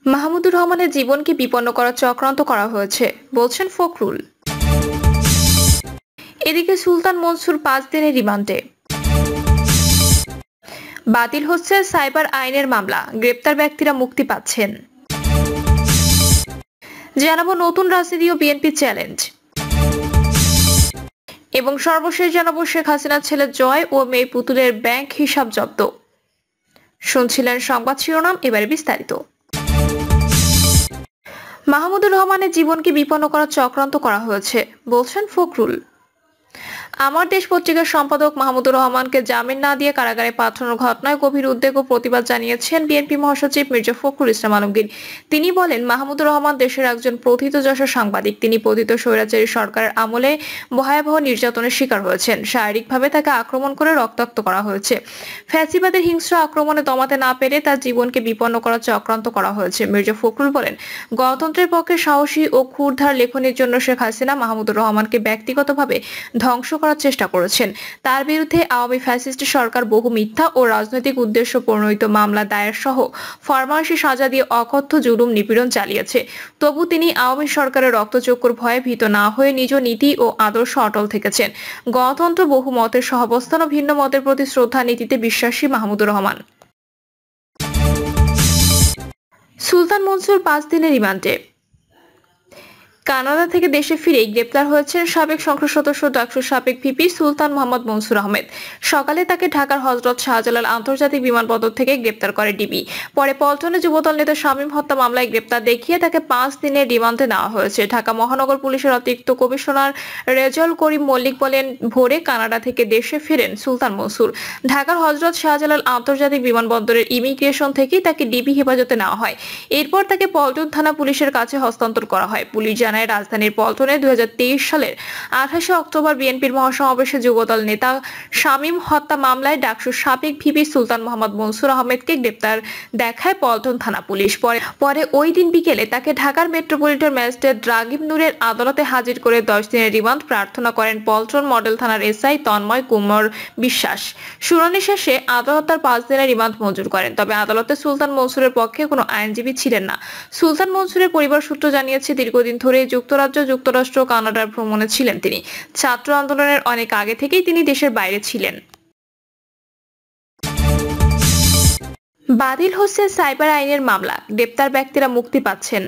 মাহমুদুর রহমানের জীবনকে বিপন্ন করার চক্রান্ত করা হয়েছে বলছেন ফখরুল। এদিকে সুলতান মনসুর 5 দিনের রিমান্ডে। বাতিল হচ্ছে সাইবার আইনের মামলা, গ্রেপ্তার ব্যক্তিরা মুক্তি পাচ্ছেন। জানাবো নতুন রাজনীতি ও বিএনপি চ্যালেঞ্জ, এবং সর্বশেষ জানাবো শেখ হাসিনার ছেলে জয় ও মেয়ে পুতুলের ব্যাংক হিসাব জব্দ। শুনছিলেন সংবাদ শিরোনাম, এবারে বিস্তারিত। মাহমুদুর রহমানের জীবনকে বিপন্ন করার চক্রান্ত করা হয়েছে বলছেন ফখরুল। আমার দেশ পত্রিকার সম্পাদক মাহমুদুর রহমানকে জামিন না দিয়ে কারাগারে পাঠানোর ঘটনায় গভীর উদ্বেগ ও প্রতিবাদ জানিয়েছেন বিএনপি মহাসচিব মির্জা ফখরুল ইসলাম আলমগীর। তিনি বলেন, মাহমুদুর রহমান দেশের একজন প্রথিতযশা সাংবাদিক। তিনি পতিত স্বৈরাচারী সরকারের আমলে ভয়াবহ নির্যাতনের শিকার হয়েছেন। শারীরিকভাবে তাকে আক্রমণ করে রক্তাক্ত করা হয়েছে। ফ্যাসিবাদের হিংস্র আক্রমণে দমাতে না পেরে তার জীবনকে বিপন্ন করার চক্রান্ত করা হয়েছে। মির্জা ফখরুল বলেন, গণতন্ত্রের পক্ষে সাহসী ও ক্ষুরধার লেখনের জন্য শেখ হাসিনা মাহমুদুর রহমানকে ব্যক্তিগতভাবে ধ্বংস করার চেষ্টা করেছেন। তার বিরুদ্ধে আওয়ামী ফ্যাসিস্ট সরকার বহু মিথ্যা ও রাজনৈতিক উদ্দেশ্য প্রণোদিত মামলা দায়ের সহ ফরমায়েশি সাজা দিয়ে অকথ্য জুলুম নিপীড়ন চালিয়েছে। তবু তিনি আওয়ামী সরকারের রক্তচক্ষুর ভয়ে ভীত না হয়ে নিজ নীতি ও আদর্শ অটল থেকেছেন। গণতন্ত্র, বহু মতের সহাবস্থান ও ভিন্ন মতের প্রতি শ্রদ্ধা নীতিতে বিশ্বাসী মাহমুদুর রহমান। সুলতান মনসুর 5 দিনের রিমান্ডে। কানাডা থেকে দেশে ফিরেই গ্রেপ্তার হয়েছেন সাবেক সংসদ সদস্য ডাকসুর সাবেক ভিপি সুলতান মোহাম্মদ মনসুর আহমেদ। সকালে তাকে ঢাকার হযরত শাহজালাল আন্তর্জাতিক বিমানবন্দর থেকে গ্রেপ্তার করে ডিবি। পরে পল্টনে যুবদল নেতা শামীম হত্যা মামলায় গ্রেপ্তার দেখিয়ে তাকে 5 দিনের রিমান্ডে নেওয়া হয়েছে। ঢাকা মহানগর পুলিশের অতিরিক্ত কমিশনার রেজাউল করিম মল্লিক বলেন, ভোরে কানাডা থেকে দেশে ফেরেন সুলতান মনসুর। ঢাকার হযরত শাহজালাল আন্তর্জাতিক বিমানবন্দরের ইমিগ্রেশন থেকেই তাকে ডিবি হেফাজতে নেওয়া হয়। এরপর তাকে পল্টন থানা পুলিশের কাছে হস্তান্তর করা হয়। পুলিশ জানায়, রাজধানীর পল্টনে 2023 সালের 28 অক্টোবর বিএনপির মহাসমাবেশে যুবদল নেতা শামীম হত্যা মামলায় ডাকসুর সাবেক ভিপি সুলতান মোহাম্মদ মনসুর আহমেদকে গ্রেপ্তার দেখায় পল্টন থানা পুলিশ। পরে ওই দিন বিকেলে তাকে ঢাকার মেট্রোপলিটন ম্যাজিস্ট্রেট রাগিব নূরের আদালতে হাজির করে 10 দিনের রিমান্ড প্রার্থনা করেন পল্টন মডেল থানার এসআই তন্ময় কুমার বিশ্বাস। শুনানি শেষে আদালত তার 5 দিনের রিমান্ড মঞ্জুর করেন। তবে আদালতে সুলতান মনসুরের পক্ষে কোনো আইনজীবী ছিলেন না। সুলতান মনসুরের পরিবার সূত্র জানিয়েছে, দীর্ঘদিন ধরে যুক্তরাজ্য, যুক্তরাষ্ট্র, কানাডার ভ্রমণে ছিলেন তিনি। ছাত্র আন্দোলনের অনেক আগে থেকেই তিনি দেশের বাইরে ছিলেন। বাতিল হচ্ছে সাইবার আইনের মামলা, গ্রেপ্তার ব্যক্তিরা মুক্তি পাচ্ছেন।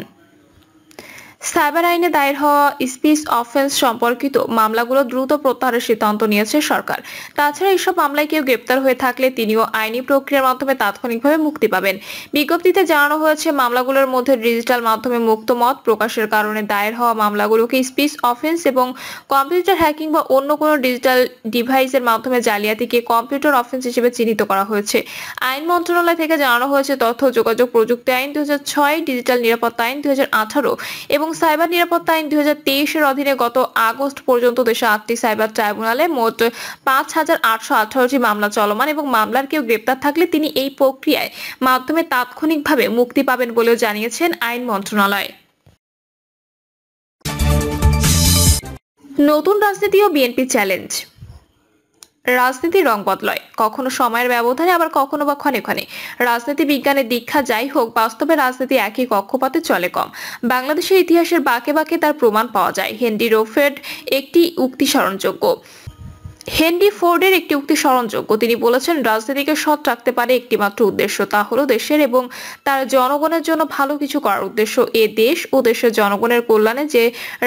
সাইবার আইনে দায়ের হওয়া স্পিচ অফেন্স সম্পর্কিত মামলাগুলো দ্রুত প্রত্যাহারের সিদ্ধান্ত নিয়েছে সরকার। তাছাড়া এসব মামলায় কেউ গ্রেপ্তার হয়ে থাকলে তিনিও আইনি প্রক্রিয়ার মাধ্যমে তাৎক্ষণিকভাবে মুক্তি পাবেন। বিজ্ঞপ্তিতে জানানো হয়েছে, মামলাগুলোর মধ্যে ডিজিটাল মাধ্যমে মুক্ত মত প্রকাশের কারণে দায়ের হওয়া মামলাগুলোকে স্পিচ অফেন্স এবং কম্পিউটার হ্যাকিং বা অন্য কোনো ডিজিটাল ডিভাইসের মাধ্যমে জালিয়াতিকে কম্পিউটার অফেন্স হিসেবে চিহ্নিত করা হয়েছে। আইন মন্ত্রণালয় থেকে জানানো হয়েছে, তথ্য যোগাযোগ প্রযুক্তি আইন 2006, ডিজিটাল নিরাপত্তা আইন 2018 এবং সাইবার নিরাপত্তা আইন 2023 অধীনে গত আগস্ট পর্যন্ত দেশে 8টি সাইবার ট্রাইব্যুনালে মোট 5818টি মামলা চলমান, এবং মামলার কেউ গ্রেপ্তার থাকলে তিনি এই প্রক্রিয়ায় মাধ্যমে তাৎক্ষণিকভাবে মুক্তি পাবেন বলেও জানিয়েছেন আইন মন্ত্রণালয়। নতুন রাজনীতি ও বিএনপি চ্যালেঞ্জ। রাজনীতির রং বদলায়, কখনো সময়ের ব্যবধানে, আবার কখনো বা ক্ষণে ক্ষণে। রাজনীতি বিজ্ঞানের দীক্ষা যাই হোক, বাস্তবে রাজনীতি একই কক্ষপথে চলে কম। বাংলাদেশের ইতিহাসের বাঁকে বাঁকে তার প্রমাণ পাওয়া যায়। হেনরি ফোর্ডের একটি উক্তি স্মরণযোগ্য। তিনি বলেছেন, রাজনীতিকে সৎ রাখতে পারে একটি মাত্র উদ্দেশ্য, তা হলো দেশের এবং তার জনগণের জন্য ভালো কিছু করার উদ্দেশ্য। এ দেশ ও দেশের জনগণের কল্যাণে যে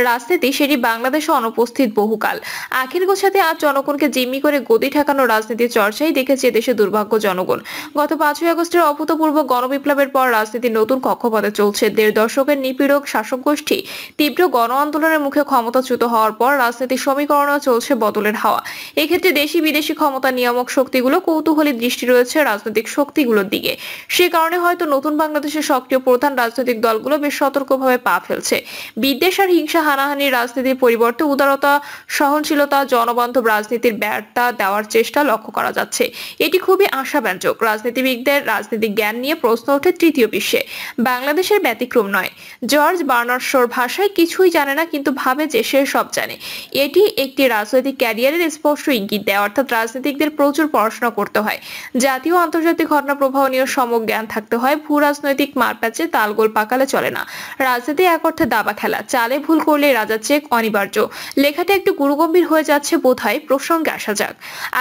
রাজনীতি, সেটি বাংলাদেশে অনুপস্থিত বহুকাল। আখের গোছাতে আজ জনগণকে জিম্মি করে গদি ঠেকানোর রাজনীতির চর্চাই দেখেছে দেশে দুর্ভাগ্য জনগণ। গত 5ই আগস্টের অভূতপূর্ব গণবিপ্লবের পর রাজনীতির নতুন কক্ষপথে চলছে। 1.5 দশকের নিপীড়ক শাসক গোষ্ঠী তীব্র গণ আন্দোলনের মুখে ক্ষমতাচ্যুত হওয়ার পর রাজনীতির সমীকরণে চলছে বদলের হাওয়া। এক্ষেত্রে দেশি বিদেশি ক্ষমতা নিয়ামক শক্তিগুলো কৌতূহলী দৃষ্টি রয়েছে রাজনৈতিক শক্তিগুলোর দিকে। সে কারণে হয়তো নতুন বাংলাদেশের সক্রিয় প্রধান রাজনৈতিক দলগুলো বেশ সতর্কভাবে পা ফেলছে। বিদ্বেষ আর হিংসা হানাহানির রাজনীতির পরিবর্তে উদারতা, সহনশীলতা, জনবান্ধব রাজনীতির বার্তা দেওয়ার চেষ্টা লক্ষ্য করা যাচ্ছে। এটি খুবই আশাব্যঞ্জক। রাজনীতিবিদদের রাজনৈতিক জ্ঞান নিয়ে প্রশ্ন ওঠে তৃতীয় বিশ্বে। বাংলাদেশের ব্যতিক্রম নয়। জর্জ বার্নার্ড শোর ভাষায় কিছুই জানে না, কিন্তু ভাবে যে সে সব জানে। এটি একটি রাজনৈতিক ক্যারিয়ারের স্পষ্ট স্পষ্ট ইঙ্গিত দেয়, অর্থাৎ রাজনীতিকদের প্রচুর পড়াশোনা করতে হয়, জাতীয় আন্তর্জাতিক ঘটনা প্রবাহ নিয়ে সম্যক জ্ঞান থাকতে হয়। ভূ রাজনৈতিক মারপ্যাচে তালগোল পাকালে চলে না। রাজনীতি এক অর্থে দাবা খেলা, চালে ভুল করলে রাজা চেক অনিবার্য। লেখাটা একটু গুরুগম্ভীর হয়ে যাচ্ছে বোধহয়। প্রসঙ্গে আসা যাক।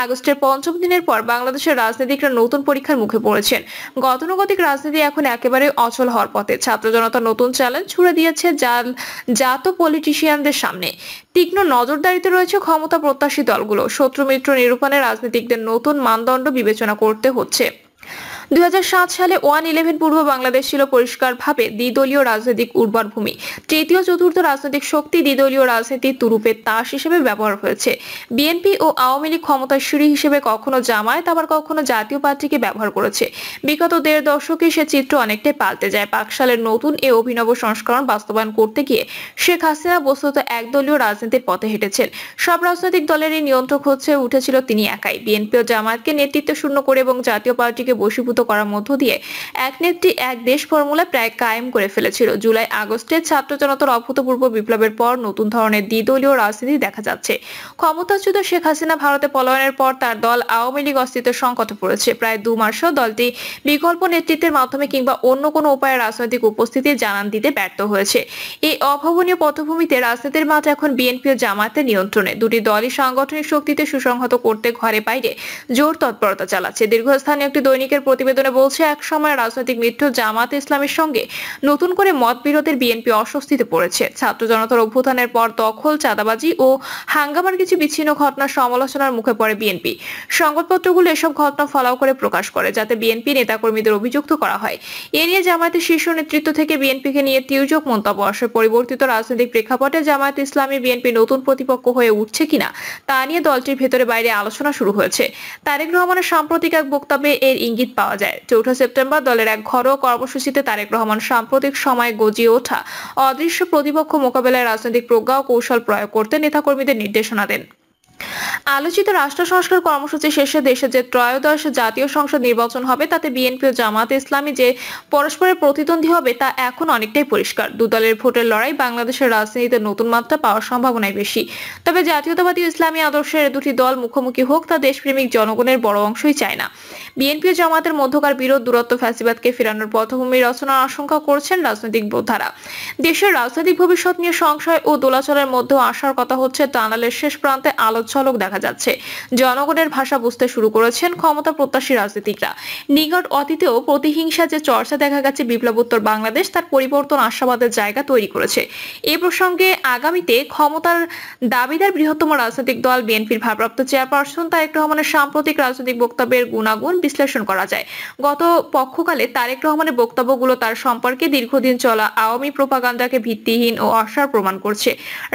আগস্টের পঞ্চম দিনের পর বাংলাদেশের রাজনীতিকরা নতুন পরীক্ষার মুখে পড়েছেন। গতানুগতিক রাজনীতি এখন একেবারে অচল হওয়ার পথে। ছাত্র জনতা নতুন চ্যালেঞ্জ ছুড়ে দিয়েছে জাত পলিটিশিয়ানদের সামনে। তীক্ষ্ণ নজরদারিতে রয়েছে ক্ষমতা প্রত্যাশী দলগুলো। শত্রু মিত্র নিরূপণে রাজনীতিকদের নতুন মানদণ্ড বিবেচনা করতে হচ্ছে। 2007 সালে 1-11 পূর্ব বাংলাদেশ ছিল পরিষ্কারভাবে দ্বিদলীয় রাজনৈতিক উর্বর ভূমি। তৃতীয় চতুর্থ রাজনৈতিক শক্তি দ্বিদলীয় রাজনীতি তুরুপের তাস হিসেবে ব্যবহার হয়েছে। বিএনপি ও আওয়ামী লীগ ক্ষমতার সিঁড়ি হিসেবে কখনো জামায়াত আবার কখনো জাতীয় পার্টিকে ব্যবহার করেছে। বিগত 1.5 দশকে সে চিত্র অনেকটাই পাল্টে যায়। 5 সালের নতুন এ অভিনব সংস্করণ বাস্তবায়ন করতে গিয়ে শেখ হাসিনা বস্তুত একদলীয় রাজনীতির পথে হেঁটেছেন। সব রাজনৈতিক দলেরই নিয়ন্ত্রক হচ্ছে উঠেছিল তিনি একাই। বিএনপি ও জামায়াতকে নেতৃত্ব শূন্য করে এবং জাতীয় পার্টিকে বশীভূত করার মধ্য দিয়ে এক নেত্রী এক দেশ ফর্মুলা প্রায় কায়েম করে ফেলেছিল। জুলাই আগস্টে ছাত্র জনতার অভূতপূর্ব বিপ্লবের পর নতুন ধরনের দ্বিদলীয় রাজনীতি দেখা যাচ্ছে। ক্ষমতাচ্যুত শেখ হাসিনা ভারতে পলায়নের পর তার দল আওয়ামী লীগ অস্তিত্বের সংকটে পড়েছে। প্রায় 2 মাসেও দলটি বিকল্প নেতৃত্বের মাধ্যমে কিংবা অন্য কোনো উপায়ে রাজনৈতিক উপস্থিতি জানান দিতে ব্যর্থ হয়েছে। এই অভাবনীয় পটভূমিতে রাজনীতির মাঠ এখন বিএনপি ও জামায়াতের নিয়ন্ত্রণে। দুটি দলই সাংগঠনিক শক্তিতে সুসংহত করতে ঘরে বাইরে জোর তৎপরতা চালাচ্ছে। দীর্ঘস্থানীয় একটি দৈনিকের প্রতিবেদনে বলছে, এক সময় রাজনৈতিক মিত্র জামাত ইসলামের সঙ্গে নতুন করে মতবিরোধের বিএনপি অস্বস্তিতে পড়েছে। ছাত্র জনতার অভ্যুত্থানের পর দখল, চাঁদাবাজি ও হাঙ্গামার কিছু বিচ্ছিন্ন ঘটনার সমালোচনার মুখে পড়ে বিএনপি। সংবাদপত্রগুলো এসব ঘটনা ফলাও করে প্রকাশ করে যাতে বিএনপি নেতাকর্মীদের অভিযুক্ত করা হয়। এ নিয়ে জামায়াতের শীর্ষ নেতৃত্ব থেকে বিএনপিকে নিয়ে তীর্যক মন্তব্য আসে। পরিবর্তিত রাজনৈতিক প্রেক্ষাপটে জামায়াত ইসলামী বিএনপি নতুন প্রতিপক্ষ হয়ে উঠছে কিনা তা নিয়ে দলটির ভেতরে বাইরে আলোচনা শুরু হয়েছে। তারেক রহমানের সাম্প্রতিক এক বক্তব্যে এর ইঙ্গিত পাওয়া যায়। 4 সেপ্টেম্বর দলের এক ঘরোয়া কর্মসূচিতে তারেক রহমান সাম্প্রতিক সময়ে গজিয়ে ওঠা অদৃশ্য প্রতিপক্ষ মোকাবেলায় রাজনৈতিক প্রজ্ঞা ও কৌশল প্রয়োগ করতে নেতাকর্মীদের নির্দেশনা দেন। আলোচিত রাষ্ট্র সংস্কার কর্মসূচি শেষে দেশে যে ত্রয়োদশ জাতীয় সংসদ নির্বাচন হবে তাতে বিএনপি ও জামায়াত ইসলামী যে পরস্পরের প্রতিদ্বন্দ্বী হবে তা এখন অনেকটাই পরিষ্কার। দু দলের ভোটের লড়াই বাংলাদেশের রাজনীতিতে নতুন মাত্রা পাওয়ার সম্ভাবনাই বেশি। তবে জাতীয়তাবাদী ইসলামী আদর্শের দুটি দল মুখোমুখি হোক তা দেশপ্রেমিক জনগণের বড় অংশই চায় না। বিএনপি ও জামায়াতের মধ্যকার বিরোধ দূরত্ব ফ্যাসিবাদকে ফেরানোর পটভূমি রচনার আশঙ্কা করছেন রাজনৈতিক বোদ্ধারা। দেশের রাজনৈতিক ভবিষ্যৎ নিয়ে সংশয় ও দোলাচলের মধ্যেও আসার কথা হচ্ছে টানেলের শেষ প্রান্তে আলোর ঝলক দেখা যাচ্ছে। জনগণের ভাষা বুঝতে শুরু করেছেন ক্ষমতা প্রত্যাশী রাজনীতিকরা। নিকট অতীতেও প্রতিহিংসা যে চর্চা দেখা গেছে বিপ্লবোত্তর বাংলাদেশ তার পরিবর্তন আশাবাদের জায়গা তৈরি করেছে। এই প্রসঙ্গে আগামীতে ক্ষমতার দাবিদার বৃহত্তম রাজনৈতিক দল বিএনপির ভারপ্রাপ্ত চেয়ারপারসন তারেক রহমানের সাম্প্রতিক রাজনৈতিক বক্তব্যের গুণাগুণ বিশ্লেষণ করা যায়। গত পক্ষকালে তারেক রহমানের বক্তব্যগুলো তার সম্পর্কে দীর্ঘদিন চলা আওয়ামী প্রোপাগান্ডাকে ভিত্তিহীন ও অসার প্রমাণ করছে।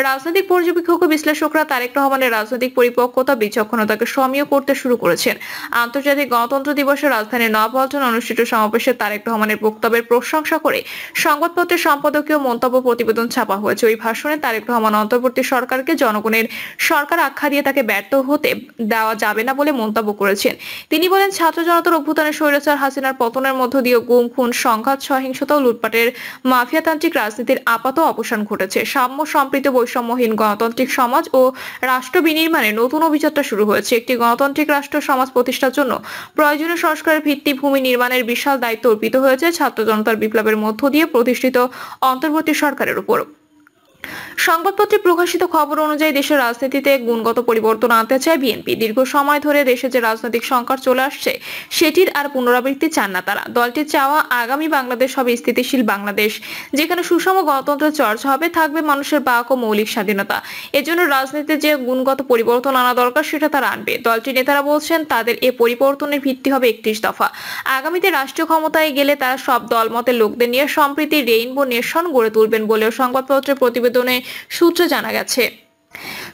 রাজনৈতিক পর্যবেক্ষক ও বিশ্লেষকরা তারেক রহমানের রাজনৈতিক পরিপক্কতা বিচক্ষণতাকে সমীহ করতে শুরু করেছেন। আন্তর্জাতিক গণতন্ত্র দিবসে রাজধানীর নয়াপল্টনে অনুষ্ঠিত সমাবেশে তারেক রহমানের বক্তব্যের প্রশংসা করে সংবাদপত্রের সম্পাদকীয় মন্তব্য প্রতিবেদন ছাপা হয়েছে। ওই ভাষণে তারেক রহমান অন্তর্বর্তী সরকারকে জনগণের সরকার আখ্যা দিয়ে তাকে ব্যর্থ হতে দেওয়া যাবে না বলে মন্তব্য করেছেন। তিনি বলেন, ছাত্র জনতার অভ্যুত্থানে স্বৈরাচার হাসিনার পতনের মধ্য দিয়ে গুম, খুন, সংঘাত, সহিংসতা ও লুটপাটের মাফিয়াতান্ত্রিক রাজনীতির আপাত অবসান ঘটেছে। সাম্য, সম্প্রীতি, বৈষম্যহীন গণতান্ত্রিক সমাজ ও রাষ্ট্র বিনির্মাণে নতুন অভিযাত্রা শুরু হয়েছে। একটি গণতান্ত্রিক রাষ্ট্র সমাজ প্রতিষ্ঠার জন্য প্রয়োজনীয় সংস্কারের ভিত্তিভূমি নির্মাণের বিশাল দায়িত্ব অর্পিত হয়েছে ছাত্র জনতার বিপ্লবের মধ্য দিয়ে প্রতিষ্ঠিত অন্তর্বর্তী সরকারের উপর। সংবাদপত্রে প্রকাশিত খবর অনুযায়ী দেশের রাজনীতিতে গুণগত পরিবর্তন আনতে চায় বিএনপি। দীর্ঘ সময় ধরে দেশে যে রাজনৈতিক সংকট চলে আসছে সেটির আর পুনরাবৃত্তি চান না তারা। দলটির চাওয়া আগামী বাংলাদেশ হবে স্থিতিশীল বাংলাদেশ, যেখানে সুষম গণতন্ত্রের চর্চা হবে, থাকবে মানুষের বাক ও মৌলিক স্বাধীনতা। এজন্য রাজনীতিতে যে গুণগত পরিবর্তন আনা দরকার সেটা তারা আনবে। দলটির নেতারা বলছেন তাদের এ পরিবর্তনের ভিত্তি হবে 31 দফা। আগামীতে রাষ্ট্রীয় ক্ষমতায় গেলে তারা সব দলমতের লোকদের নিয়ে সম্প্রীতি রেইনবো নেশন গড়ে তুলবেন বলেও সংবাদপত্রের প্রতিবেদনে সূত্রে জানা গেছে।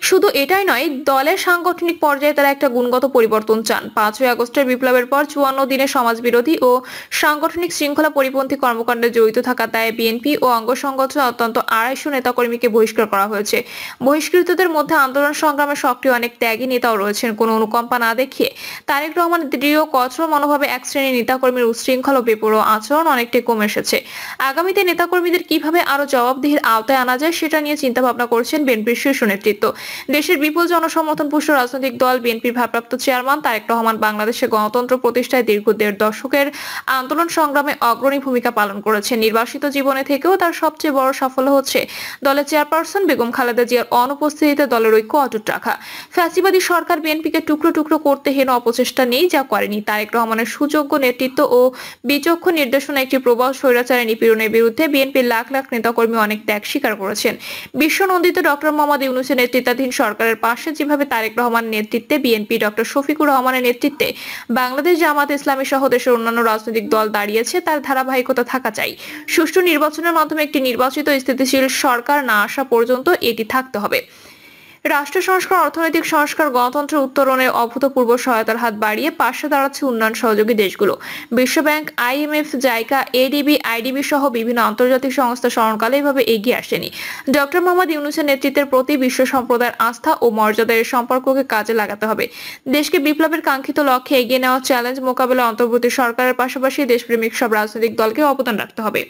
শুধু এটাই নয়, দলের সাংগঠনিক পর্যায়ে তারা একটা গুণগত পরিবর্তন চান। 5ই আগস্টের বিপ্লবের পর 54 দিনে সমাজবিরোধী ও সাংগঠনিক শৃঙ্খলা পরিপন্থী কর্মকাণ্ডে জড়িত থাকা দায়ে বিএনপি ও অঙ্গ সংগঠনের অত্যন্ত 250 নেতাকর্মীকে বহিষ্কার করা হয়েছে। বহিষ্কৃতদের মধ্যে আন্দোলন সংগ্রামে সক্রিয় অনেক ত্যাগী নেতাও রয়েছেন। কোনো অনুকম্পা না দেখিয়ে তারেক রহমানের দৃঢ় কঠোর মনোভাবে এক শ্রেণীর নেতাকর্মীর উচ্ছৃঙ্খল ও বেপরোয়া আচরণ অনেকটাই কমে এসেছে। আগামীতে নেতাকর্মীদের কিভাবে আরো জবাবদিহির আওতায় আনা যায় সেটা নিয়ে চিন্তা ভাবনা করছেন বিএনপির শীর্ষ নেতৃত্ব। দেশের বিপুল জনসমর্থন পুষ্ট রাজনৈতিক দল বিএনপির ভারপ্রাপ্ত চেয়ারম্যান তারেক রহমান বাংলাদেশে গণতন্ত্র প্রতিষ্ঠায় দীর্ঘ ১.৫ দশকের আন্দোলন সংগ্রামে অগ্রণী ভূমিকা পালন করেছেন। নির্বাসিত জীবনে থেকেও তার সবচেয়ে বড় সাফল্য হচ্ছে দলের চেয়ারপারসন বেগম খালেদা জিয়ার অনুপস্থিতিতে দলের ঐক্য অটুট রাখা। ফ্যাসিবাদী সরকার বিএনপিকে টুকরো টুকরো করতে হেন অপচেষ্টা নেই যা করেনি। তারেক রহমানের সুযোগ্য নেতৃত্ব ও বিচক্ষণ নির্দেশনা একটি প্রবল স্বৈরাচারী নিপীড়নের বিরুদ্ধে বিএনপির লাখ লাখ নেতাকর্মী অনেক ত্যাগ স্বীকার করেছেন। বিশ্বনন্দিত ডক্টর মোহাম্মদ ইউনূসের নেতৃত্বাধীন সরকারের পাশে যেভাবে তারেক রহমান নেতৃত্বে বিএনপি ডক্টর শফিকুর রহমানের নেতৃত্বে বাংলাদেশ জামাত ইসলামী সহ দেশের অন্যান্য রাজনৈতিক দল দাঁড়িয়েছে তার ধারাবাহিকতা থাকা চাই। সুষ্ঠু নির্বাচনের মাধ্যমে একটি নির্বাচিত স্থিতিশীল সরকার না আসা পর্যন্ত এটি থাকতে হবে। রাষ্ট্র সংস্কার, অর্থনৈতিক সংস্কার, গণতন্ত্রের উত্তরণে অভূতপূর্ব সহায়তার হাত বাড়িয়ে পাশে দাঁড়াচ্ছে উন্নয়ন সহযোগী দেশগুলো। বিশ্বব্যাংক, IMF, জাইকা, ADB, IDB সহ বিভিন্ন আন্তর্জাতিক সংস্থা স্মরণকালে এভাবে এগিয়ে আসেনি। ডক্টর মোহাম্মদ ইউনূসের নেতৃত্বের প্রতি বিশ্ব সম্প্রদায়ের আস্থা ও মর্যাদার এই সম্পর্ককে কাজে লাগাতে হবে। দেশকে বিপ্লবের কাঙ্ক্ষিত লক্ষ্যে এগিয়ে নেওয়া চ্যালেঞ্জ মোকাবেলায় অন্তর্বর্তী সরকারের পাশাপাশি দেশপ্রেমিক সব রাজনৈতিক দলকে অবদান রাখতে হবে।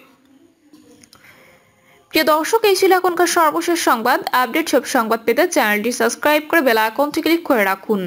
প্রিয় দর্শক, এই ছিল এখনকার সর্বশেষ সংবাদ। আপডেট সব সংবাদ পেতে চ্যানেলটি সাবস্ক্রাইব করে বেল আইকনটি ক্লিক করে রাখুন।